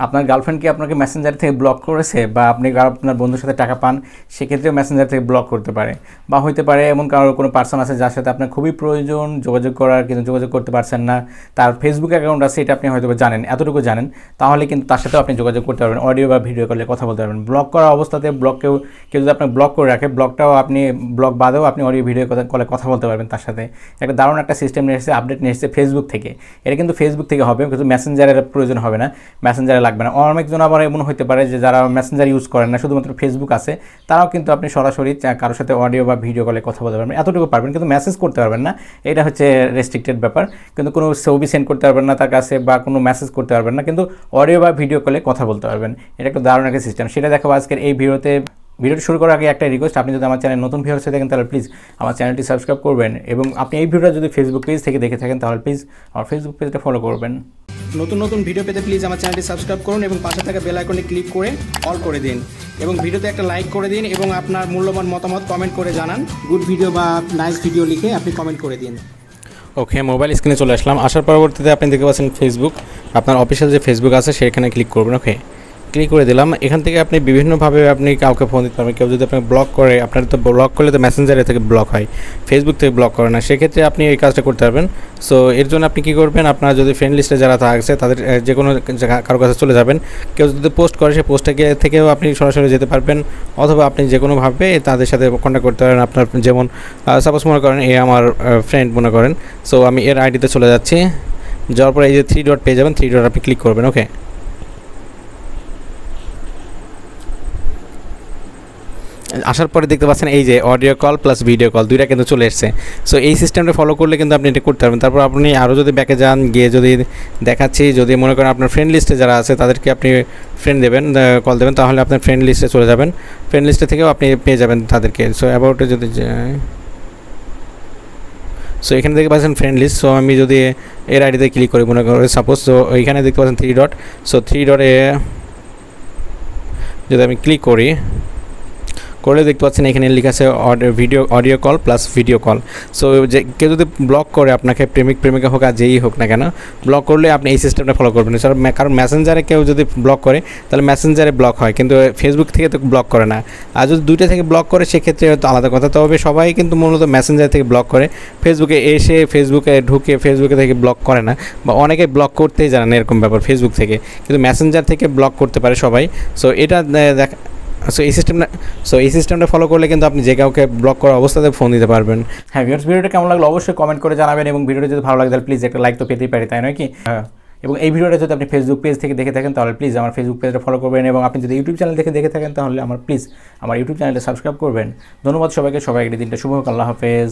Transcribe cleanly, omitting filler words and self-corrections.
আপনার গার্লফ্রেন্ড কি আপনাকে মেসেঞ্জার থেকে ব্লক করেছে বা আপনি আপনার বন্ধুর সাথে টাকা পান সেক্ষেত্রেও মেসেঞ্জার থেকে ব্লক করতে পারে, বা হইতে পারে এমন কারোর কোনো পার্সন আছে যার সাথে আপনার খুবই প্রয়োজন যোগাযোগ করার কিন্তু যোগাযোগ করতে পারছেন না, তার ফেসবুক অ্যাকাউন্ট আছে এটা আপনি হয়তো জানেন, এতটুকু জানেন, তাহলে কিন্তু তার সাথেও আপনি যোগাযোগ করতে পারবেন, অডিও বা ভিডিও কলে কথা বলতে পারবেন। ব্লক করা অবস্থাতে কেউ যদি আপনার ব্লক করে রাখে, ব্লকটাও আপনি ব্লক বাদেও আপনি অডিও ভিডিও কলে কথা বলতে পারবেন তার সাথে। একটা দারুণ একটা সিস্টেম নিয়ে এসেছে, আপডেট নিয়ে এসেছে ফেসবুক থেকে। এটা কিন্তু ফেসবুক থেকে হবে, কিন্তু মেসেঞ্জারের প্রয়োজন হবে না, মেসেঞ্জারে লাগবে না। অনেকজন আবার এমন হতে পারে যে যারা মেসেঞ্জার ইউজ করেন না, শুধুমাত্র ফেসবুক আছে, তারাও কিন্তু আপনি সরাসরি কারোর সাথে অডিও বা ভিডিও কলে কথা বলতে পারবেন, এতটুকু পারবেন, কিন্তু মেসেজ করতে পারবেন না। এটা হচ্ছে রেস্ট্রিক্টেড ব্যাপার, কিন্তু কোনো ছবি সেন্ড করতে পারবেন না তার কাছে বা কোনো মেসেজ করতে পারবেন না, কিন্তু অডিও বা ভিডিও কলে কথা বলতে পারবেন। এটা একটা দারুণ একটা সিস্টেম, সেটা দেখাবো আজকের এই ভিডিওতে। ভিডিওটি শুরু করার আগে একটা রিকোয়েস্ট, আপনি যদি আমার চ্যানেল নতুন ভিউয়ার্স হয়ে থাকেন তাহলে প্লিজ আমার চ্যানেলটি সাবস্ক্রাইব করবেন, এবং আপনি এই ভিডিওটা যদি ফেসবুক পেজ থেকে দেখে থাকেন তাহলে প্লিজ আমার ফেসবুক পেজটা ফলো করবেন। নতুন ভিডিও পেতে প্লিজ আমার চ্যানেলটি সাবস্ক্রাইব করুন এবং পাশে থাকা বেল আইকনে ক্লিক করে অল করে দিন, এবং ভিডিওতে একটা লাইক করে দিন, এবং আপনার মূল্যবান মতামত কমেন্ট করে জানান। গুড ভিডিও বা নাইস ভিডিও লিখে আপনি কমেন্ট করে দিন। ওকে, মোবাইল স্ক্রিনে চলে আসলাম। আসার পরবর্তীতে আপনি দেখতে পাচ্ছেন ফেসবুক, আপনার অফিসিয়াল যে ফেসবুক আছে সেখানে ক্লিক করবেন। ওকে, ক্লিক করে দিলাম। এখান থেকে আপনি বিভিন্নভাবে আপনি কাউকে ফোন দিতে পারবেন। কেউ যদি আপনাকে ব্লক করে, আপনার তো ব্লক করলে তো মেসেঞ্জারে থেকে ব্লক হয়, ফেসবুক থেকে ব্লক করে না, সেক্ষেত্রে আপনি এই কাজটা করতে পারবেন। সো এর জন্য আপনি কী করবেন, আপনার যদি ফ্রেন্ড লিস্টে যারা থাকছে তাদের যে কোনো কারো কাছে চলে যাবেন। কেউ যদি পোস্ট করে সেই পোস্টটাকে থেকেও আপনি সরাসরি যেতে পারবেন, অথবা আপনি যে কোনোভাবে তাদের সাথে কন্ট্যাক্ট করতে পারেন। আপনার যেমন সাপোজ মনে করেন এ আমার ফ্রেন্ড মনে করেন, সো আমি এর আইডিতে চলে যাচ্ছি। যাওয়ার পরে এই যে 3 ডট পেয়ে যাবেন, 3 ডট আপনি ক্লিক করবেন। ওকে, আসার পরে দেখতে পাচ্ছেন এই যে audio call plus video call দুইটা কিন্তু চলে এসছে। সো এই সিস্টেমটা ফলো করলে কিন্তু আপনি এটা করতে পারবেন। তারপর আপনি আরও যদি ব্যাকে যান, গিয়ে যদি দেখাচ্ছি, যদি মনে করেন আপনার ফ্রেন্ড লিস্টে যারা আছে তাদেরকে আপনি ফ্রেন্ড দেবেন, কল দেবেন, তাহলে আপনার ফ্রেন্ড লিস্টে চলে যাবেন, ফ্রেন্ড লিস্টে থেকেও আপনি পেয়ে যাবেন তাদেরকে। সো অ্যাবাউটে যদি যাই, সো এখানে দেখতে পাচ্ছেন ফ্রেন্ড লিস্ট। সো আমি যদি এর আইডিতে ক্লিক করি মনে করি সাপোজ, সো এইখানে দেখতে পাচ্ছেন 3 ডট। সো 3 ডটে যদি আমি ক্লিক করি, করে দেখতে পাচ্ছেন এখানে লেখা আছে audio call plus video call. So যে কেউ যদি ব্লক করে আপনাকে, প্রেমিকা হোক আর যেই হোক না কেন, ব্লক করলে আপনি এই সিস্টেমটা ফলো করবেন। কারণ মেসেঞ্জারে কেউ যদি ব্লক করে তাহলে মেসেঞ্জারে ব্লক হয়, কিন্তু ফেসবুক থেকে তো ব্লক করে না। আর যদি দুইটা থেকে ব্লক করে সেক্ষেত্রে হয়তো আলাদা কথা। তবে সবাই কিন্তু মূলত মেসেঞ্জার থেকে ব্লক করে, ফেসবুকে এসে ফেসবুকে ঢুকে ফেসবুকে থেকে ব্লক করে না, বা অনেকে ব্লক করতেই জানেন এরকম ব্যাপার ফেসবুক থেকে, কিন্তু মেসেঞ্জার থেকে ব্লক করতে পারে সবাই। সো এটা এই সিস্টেমটা ফলো করলে কিন্তু আপনি যে কাউকে ব্লক করা অবস্থাতে ফোন দিতে পারবেন। হ্যাঁ ভিউয়ার্স, ভিডিওটা কেমন লাগলো অবশ্যই কমেন্ট করে জানাবেন, এবং ভিডিওটা যদি ভালো লাগে তাহলে প্লিজ একটা লাইক তো পেতেই পারি, তাই নয় কি? এবং এই ভিডিওটা যদি আপনি ফেসবুক পেজ থেকে দেখে থাকেন তাহলে প্লিজ আমার ফেসবুক পেজটা ফলো করবেন, এবং আপনি যদি ইউটিউব চ্যানেল থেকে দেখে থাকেন তাহলে প্লিজ আমার ইউটিউব চ্যানেলটা সাবস্ক্রাইব করবেন। ধন্যবাদ সবাইকে, সবাই দিনটা শুভ হোক। আল্লাহ হাফেজ।